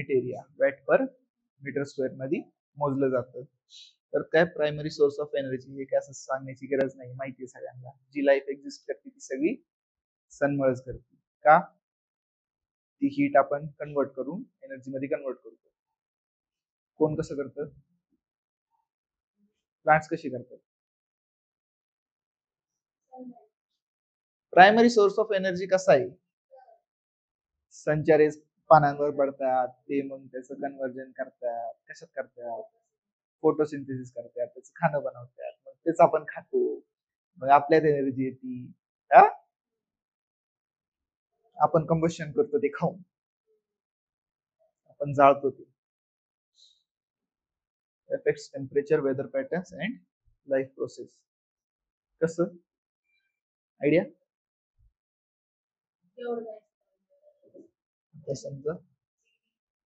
Unit area watt पर metre square मध्ये मोजलं जातं. तर काय प्रायमरी सोर्स ऑफ एनर्जी हे काय असं सांगण्याची गरज नाही, माहिती आहे सगळ्यांना. जी लाईफ एक्झिस्ट करते ती सगळी सनमुळेच करते. का? ती हीट आपण कन्वर्ट करून एनर्जी मध्ये कन्वर्ट करतो. कोण कसं करतं? प्लांट्स कशी करतात? प्रायमरी सोर्स ऑफ एनर्जी कसा आहे? सनच्या रेस पानांवर पडतात, ते मग त्याचं कन्व्हर्जन करतात. कशात करतात? फोटोसिंथेसिस करतात, त्याचं खाणं बनवतात, मग तेच आपण खातो, मग आपल्यात एनर्जी येते. आपण कंबशन करतो ते खाऊन, आपण जाळतो ते. affects temperature, weather patterns and life process. कसं? आयडिया? समजा